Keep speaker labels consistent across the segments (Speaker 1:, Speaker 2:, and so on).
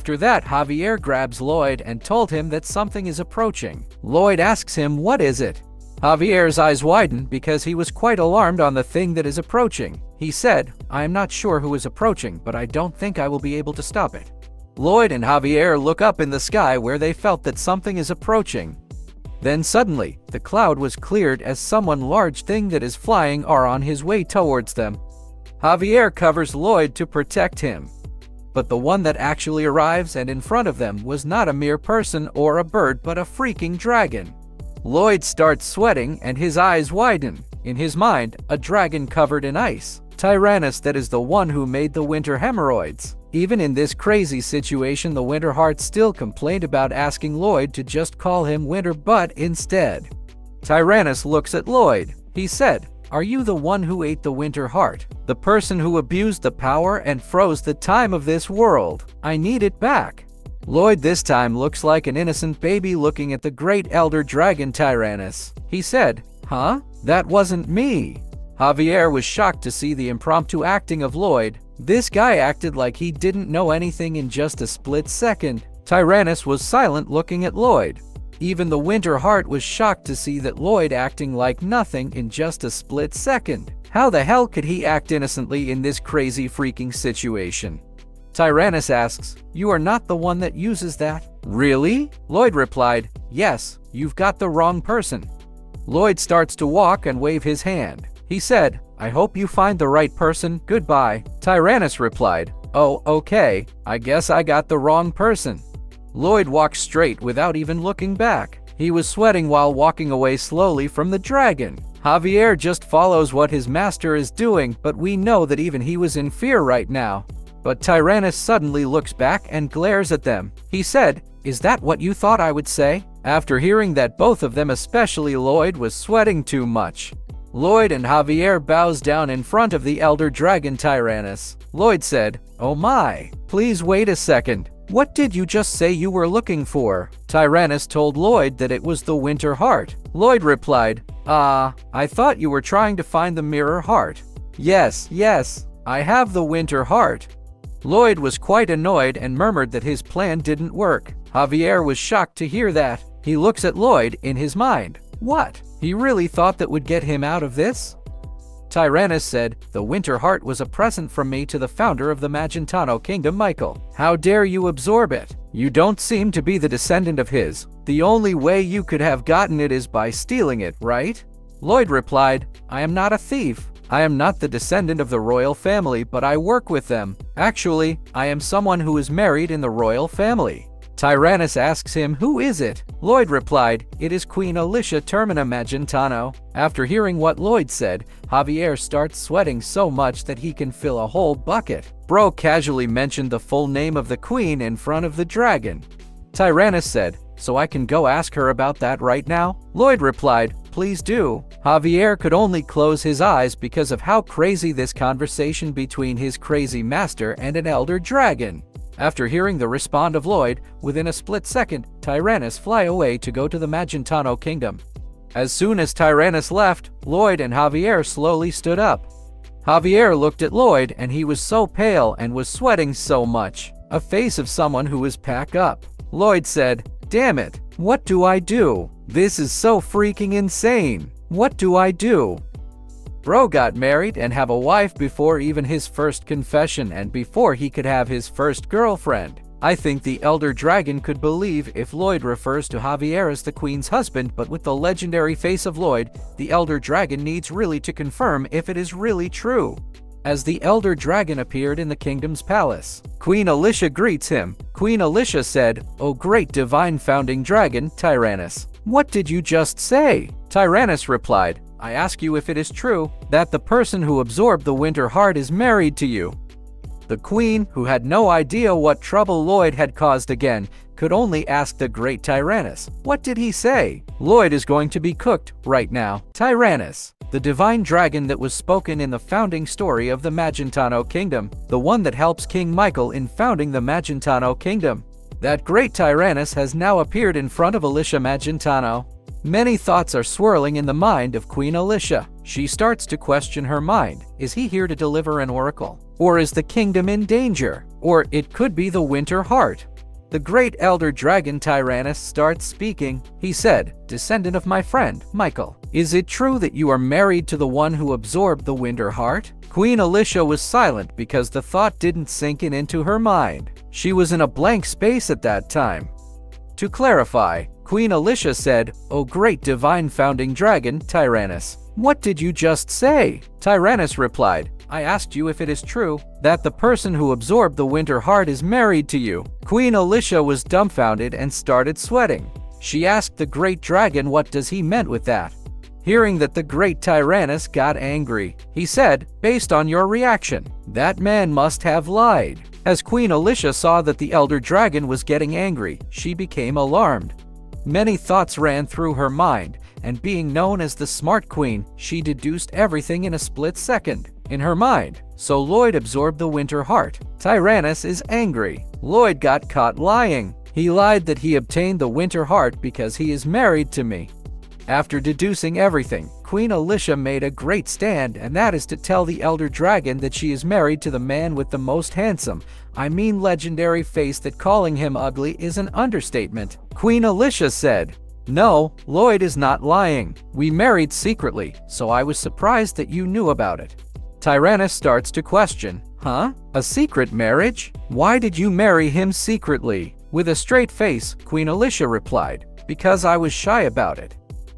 Speaker 1: After that, Javier grabs Lloyd and told him that something is approaching. Lloyd asks him, what is it? Javier's eyes widen because he was quite alarmed on the thing that is approaching. He said, I am not sure who is approaching, but I don't think I will be able to stop it. Lloyd and Javier look up in the sky where they felt that something is approaching. Then suddenly, the cloud was cleared as someone large thing that is flying are on his way towards them. Javier covers Lloyd to protect him. But the one that actually arrives and in front of them was not a mere person or a bird but a freaking dragon. Lloyd starts sweating and his eyes widen. In his mind, a dragon covered in ice. Tyrannus, that is the one who made the winter hemorrhoids. Even in this crazy situation, the Winter Heart still complained about asking Lloyd to just call him Winter, but instead. Tyrannus looks at Lloyd. He said, are you the one who ate the Winter Heart? The person who abused the power and froze the time of this world? I need it back. Lloyd this time looks like an innocent baby looking at the great elder dragon Tyrannus. He said, huh? That wasn't me. Javier was shocked to see the impromptu acting of Lloyd. This guy acted like he didn't know anything in just a split second. Tyrannus was silent looking at Lloyd. Even the Winter Heart was shocked to see that Lloyd acting like nothing in just a split second. How the hell could he act innocently in this crazy freaking situation? Tyrannus asks, you are not the one that uses that? Really? Lloyd replied, yes, you've got the wrong person. Lloyd starts to walk and wave his hand. He said, I hope you find the right person, goodbye. Tyrannus replied, oh, okay, I guess I got the wrong person. Lloyd walked straight without even looking back. He was sweating while walking away slowly from the dragon. Javier just follows what his master is doing, but we know that even he was in fear right now. But Tyrannus suddenly looks back and glares at them. He said, is that what you thought I would say? After hearing that, both of them, especially Lloyd, was sweating too much. Lloyd and Javier bows down in front of the elder dragon Tyrannus. Lloyd said, oh my, please wait a second. What did you just say you were looking for? Tyrannus told Lloyd that it was the Winter Heart. Lloyd replied, I thought you were trying to find the Mirror Heart. Yes, I have the Winter Heart. Lloyd was quite annoyed and murmured that his plan didn't work. Javier was shocked to hear that. He looks at Lloyd in his mind. What? He really thought that would get him out of this? Tyrannus said, the Winter Heart was a present from me to the founder of the Magentano Kingdom, Michael. How dare you absorb it? You don't seem to be the descendant of his. The only way you could have gotten it is by stealing it, right? Lloyd replied, I am not a thief. I am not the descendant of the royal family, but I work with them. Actually, I am someone who is married in the royal family. Tyrannus asks him, who is it? Lloyd replied, it is Queen Alisha Termina Magentano. After hearing what Lloyd said, Javier starts sweating so much that he can fill a whole bucket. Bro casually mentioned the full name of the queen in front of the dragon. Tyrannus said, so I can go ask her about that right now? Lloyd replied, please do. Javier could only close his eyes because of how crazy this conversation between his crazy master and an elder dragon. After hearing the response of Lloyd, within a split second, Tyrannus fly away to go to the Magentano Kingdom. As soon as Tyrannus left, Lloyd and Javier slowly stood up. Javier looked at Lloyd and he was so pale and was sweating so much. A face of someone who was packed up. Lloyd said, damn it, what do I do? This is so freaking insane. What do I do? Bro got married and have a wife before even his first confession and before he could have his first girlfriend. I think the elder dragon could believe if Lloyd refers to Javier as the queen's husband, but with the legendary face of Lloyd, the elder dragon needs really to confirm if it is really true. As the elder dragon appeared in the kingdom's palace, Queen Alisha greets him. Queen Alisha said, "O great divine founding dragon, Tyrannus, what did you just say?" Tyrannus replied, "I ask you if it is true that the person who absorbed the winter heart is married to you." The queen, who had no idea what trouble Lloyd had caused again, could only ask the great Tyrannus, "What did he say?" Lloyd is going to be cooked right now. Tyrannus, the divine dragon that was spoken in the founding story of the Magentano Kingdom, the one that helps King Michael in founding the Magentano Kingdom. That great Tyrannus has now appeared in front of Alisha Magentano. Many thoughts are swirling in the mind of Queen Alisha. She starts to question her mind. Is he here to deliver an oracle? Or is the kingdom in danger? Or it could be the winter heart. The great elder dragon Tyrannus starts speaking. He said, "Descendant of my friend, Michael, is it true that you are married to the one who absorbed the Winter Heart?" Queen Alisha was silent because the thought didn't sink into her mind. She was in a blank space at that time. To clarify, Queen Alisha said, "O great divine founding dragon, Tyrannus, what did you just say?" Tyrannus replied, "I asked you if it is true that the person who absorbed the Winter Heart is married to you." Queen Alisha was dumbfounded and started sweating. She asked the great dragon what does he meant with that. Hearing that, the great Tyrannus got angry. He said, "Based on your reaction, that man must have lied." As Queen Alisha saw that the elder dragon was getting angry, she became alarmed. Many thoughts ran through her mind, and being known as the smart queen, she deduced everything in a split second. In her mind, so Lloyd absorbed the Winter Heart. Tyrannus is angry. Lloyd got caught lying. He lied that he obtained the Winter Heart because he is married to me. After deducing everything, Queen Alisha made a great stand, and that is to tell the elder dragon that she is married to the man with the most handsome, legendary face, that calling him ugly is an understatement. Queen Alisha said, "No, Lloyd is not lying. We married secretly, so I was surprised that you knew about it." Tyrannus starts to question, "Huh? A secret marriage? Why did you marry him secretly?" With a straight face, Queen Alisha replied, "Because I was shy about it."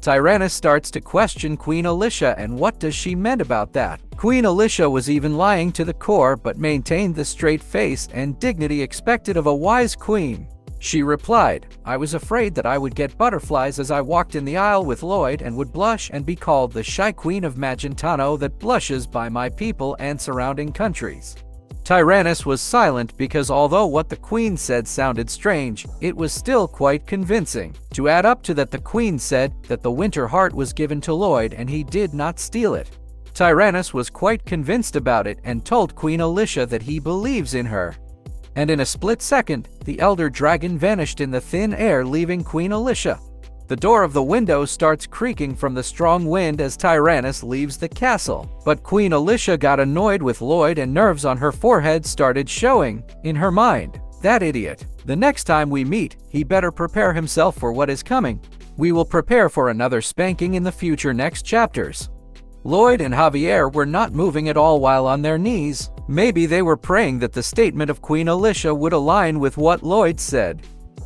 Speaker 1: Tyrannus starts to question Queen Alisha and what does she meant about that. Queen Alisha was even lying to the core but maintained the straight face and dignity expected of a wise queen. She replied, "I was afraid that I would get butterflies as I walked in the aisle with Lloyd and would blush and be called the shy queen of Magentano that blushes by my people and surrounding countries." Tyrannus was silent because although what the queen said sounded strange, it was still quite convincing. To add up to that, the queen said that the Winter Heart was given to Lloyd and he did not steal it. Tyrannus was quite convinced about it and told Queen Alisha that he believes in her. And in a split second, the elder dragon vanished in the thin air, leaving Queen Alisha. The door of the window starts creaking from the strong wind as Tyrannus leaves the castle. But Queen Alisha got annoyed with Lloyd and nerves on her forehead started showing. In her mind, "That idiot. The next time we meet, he better prepare himself for what is coming. We will prepare for another spanking in the future next chapters." Lloyd and Javier were not moving at all while on their knees. Maybe they were praying that the statement of Queen Alisha would align with what Lloyd said.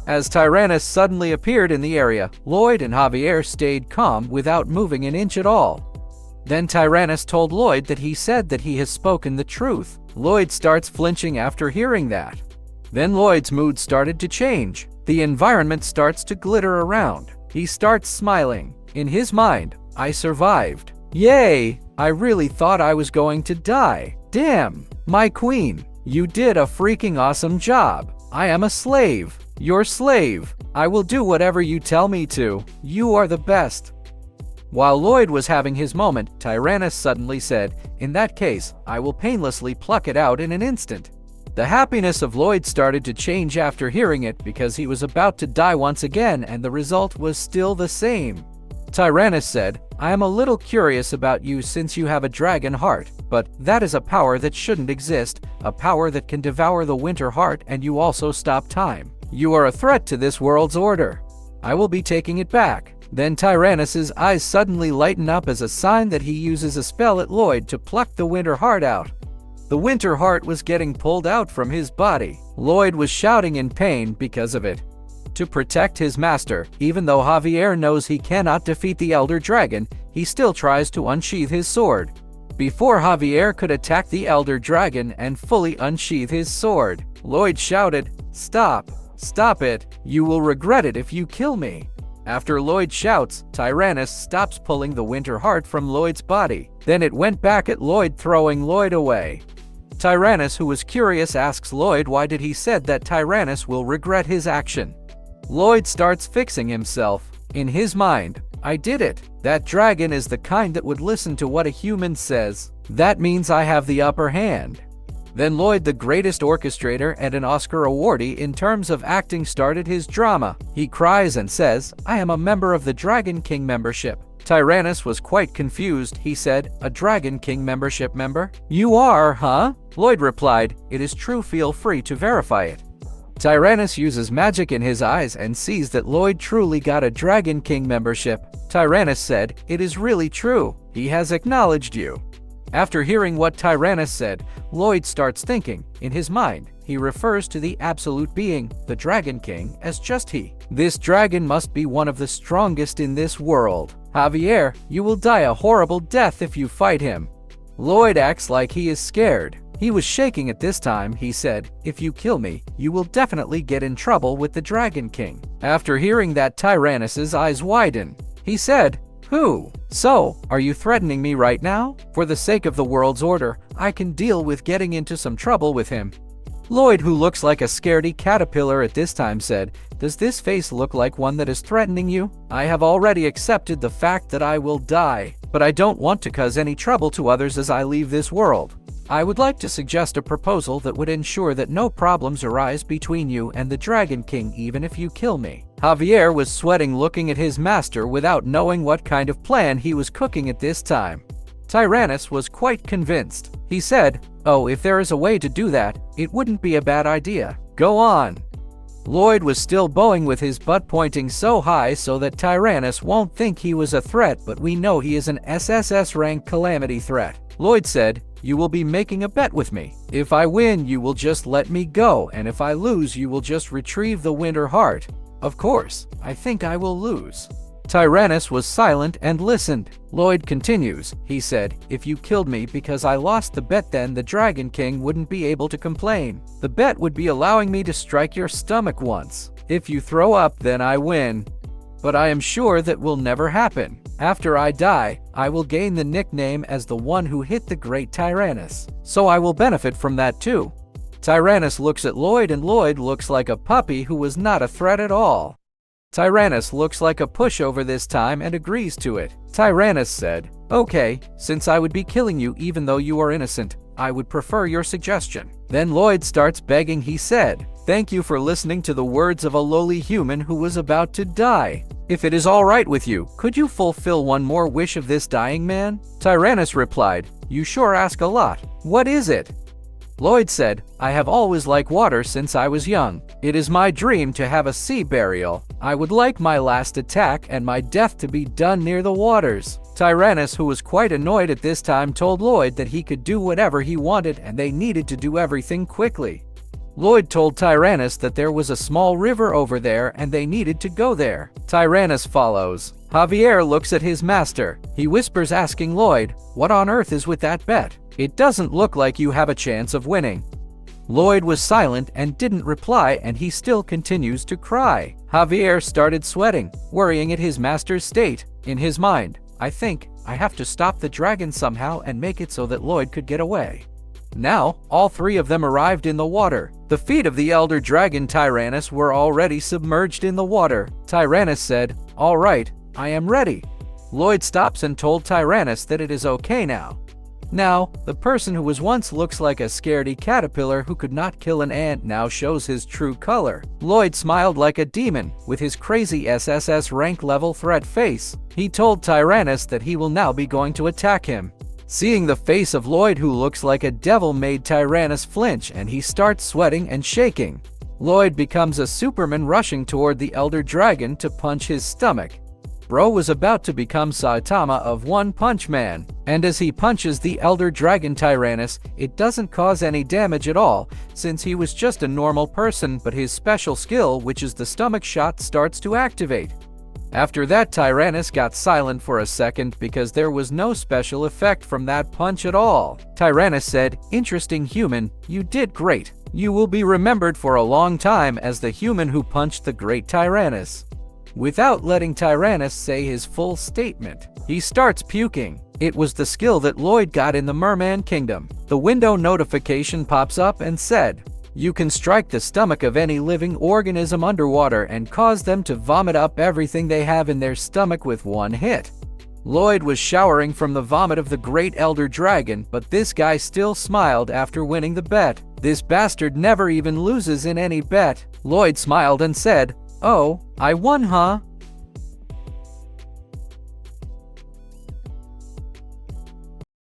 Speaker 1: As Tyrannus suddenly appeared in the area, Lloyd and Javier stayed calm without moving an inch at all. Then Tyrannus told Lloyd that he said that he has spoken the truth. Lloyd starts flinching after hearing that. Then Lloyd's mood started to change. The environment starts to glitter around. He starts smiling. In his mind, "I survived. Yay! I really thought I was going to die. Damn! My queen, you did a freaking awesome job. I am a slave. Your slave. I will do whatever you tell me to. You are the best." While Lloyd was having his moment, Tyrannus suddenly said, "In that case, I will painlessly pluck it out in an instant." The happiness of Lloyd started to change after hearing it because he was about to die once again and the result was still the same. Tyrannus said, "I am a little curious about you since you have a dragon heart, but that is a power that shouldn't exist, a power that can devour the Winter Heart and you also stop time. You are a threat to this world's order. I will be taking it back." Then Tyrannus's eyes suddenly lighten up as a sign that he uses a spell at Lloyd to pluck the Winter Heart out. The Winter Heart was getting pulled out from his body. Lloyd was shouting in pain because of it. To protect his master, even though Javier knows he cannot defeat the Elder Dragon, he still tries to unsheath his sword. Before Javier could attack the Elder Dragon and fully unsheath his sword, Lloyd shouted, "Stop! Stop it! You will regret it if you kill me." After Lloyd shouts, Tyrannus stops pulling the Winter Heart from Lloyd's body. Then it went back at Lloyd, throwing Lloyd away. Tyrannus, who was curious, asks Lloyd why did he said that Tyrannus will regret his action. Lloyd starts fixing himself. In his mind, "I did it. That dragon is the kind that would listen to what a human says. That means I have the upper hand." Then Lloyd, the greatest orchestrator and an Oscar awardee in terms of acting, started his drama. He cries and says, "I am a member of the Dragon King membership." Tyrannus was quite confused. He said, "A Dragon King membership member? You are, huh?" Lloyd replied, "It is true, feel free to verify it." Tyrannus uses magic in his eyes and sees that Lloyd truly got a Dragon King membership. Tyrannus said, "It is really true. He has acknowledged you." After hearing what Tyrannus said, Lloyd starts thinking. In his mind, he refers to the absolute being, the Dragon King, as just he. This dragon must be one of the strongest in this world. Javier, you will die a horrible death if you fight him. Lloyd acts like he is scared. He was shaking at this time. He said, "If you kill me, you will definitely get in trouble with the Dragon King." After hearing that, Tyrannus's eyes widen. He said, "Who? So, are you threatening me right now? For the sake of the world's order, I can deal with getting into some trouble with him." Lloyd, who looks like a scaredy caterpillar at this time, said, "Does this face look like one that is threatening you? I have already accepted the fact that I will die, but I don't want to cause any trouble to others as I leave this world. I would like to suggest a proposal that would ensure that no problems arise between you and the Dragon King even if you kill me." Javier was sweating looking at his master without knowing what kind of plan he was cooking at this time. Tyrannus was quite convinced. He said, "Oh, if there is a way to do that, it wouldn't be a bad idea. Go on." Lloyd was still bowing with his butt pointing so high so that Tyrannus won't think he was a threat, but we know he is an SSS rank calamity threat. Lloyd said, "You will be making a bet with me. If I win, you will just let me go, and if I lose, you will just retrieve the Winter Heart." Of course, I think I will lose. Tyrannus was silent and listened. Lloyd continues. He said, "If you killed me because I lost the bet, then the Dragon King wouldn't be able to complain. The bet would be allowing me to strike your stomach once. If you throw up, then I win. But I am sure that will never happen. After I die, I will gain the nickname as the one who hit the great Tyrannus. So I will benefit from that too." Tyrannus looks at Lloyd, and Lloyd looks like a puppy who was not a threat at all. Tyrannus looks like a pushover this time and agrees to it. Tyrannus said, "Okay, since I would be killing you even though you are innocent, I would prefer your suggestion." Then Lloyd starts begging. He said, "Thank you for listening to the words of a lowly human who was about to die. If it is all right with you, could you fulfill one more wish of this dying man?" Tyrannus replied, "You sure ask a lot. What is it?" Lloyd said, "I have always liked water since I was young. It is my dream to have a sea burial. I would like my last attack and my death to be done near the waters." Tyrannus, who was quite annoyed at this time, told Lloyd that he could do whatever he wanted and they needed to do everything quickly. Lloyd told Tyrannus that there was a small river over there and they needed to go there. Tyrannus follows. Javier looks at his master. He whispers, asking Lloyd, "What on earth is with that bet? It doesn't look like you have a chance of winning." Lloyd was silent and didn't reply, and he still continues to cry. Javier started sweating, worrying at his master's state. In his mind, "I think I have to stop the dragon somehow and make it so that Lloyd could get away." Now, all three of them arrived in the water. The feet of the elder dragon Tyrannus were already submerged in the water. Tyrannus said, "All right, I am ready." Lloyd stops and told Tyrannus that it is okay now. Now, the person who was once looks like a scaredy caterpillar who could not kill an ant now shows his true color. Lloyd smiled like a demon with his crazy SSS rank level threat face. He told Tyrannus that he will now be going to attack him. Seeing the face of Lloyd, who looks like a devil, made Tyrannus flinch and he starts sweating and shaking. Lloyd becomes a Superman rushing toward the elder dragon to punch his stomach. Bro was about to become Saitama of One Punch Man, and as he punches the elder dragon Tyrannus, it doesn't cause any damage at all, since he was just a normal person, but his special skill, which is the stomach shot, starts to activate. After that, Tyrannus got silent for a second because there was no special effect from that punch at all. Tyrannus said, "Interesting human, you did great. You will be remembered for a long time as the human who punched the great Tyrannus." Without letting Tyrannus say his full statement, he starts puking. It was the skill that Lloyd got in the Merman Kingdom. The window notification pops up and said, "You can strike the stomach of any living organism underwater and cause them to vomit up everything they have in their stomach with one hit." Lloyd was showering from the vomit of the great elder dragon, but this guy still smiled after winning the bet. This bastard never even loses in any bet. Lloyd smiled and said, "Oh, I won, huh?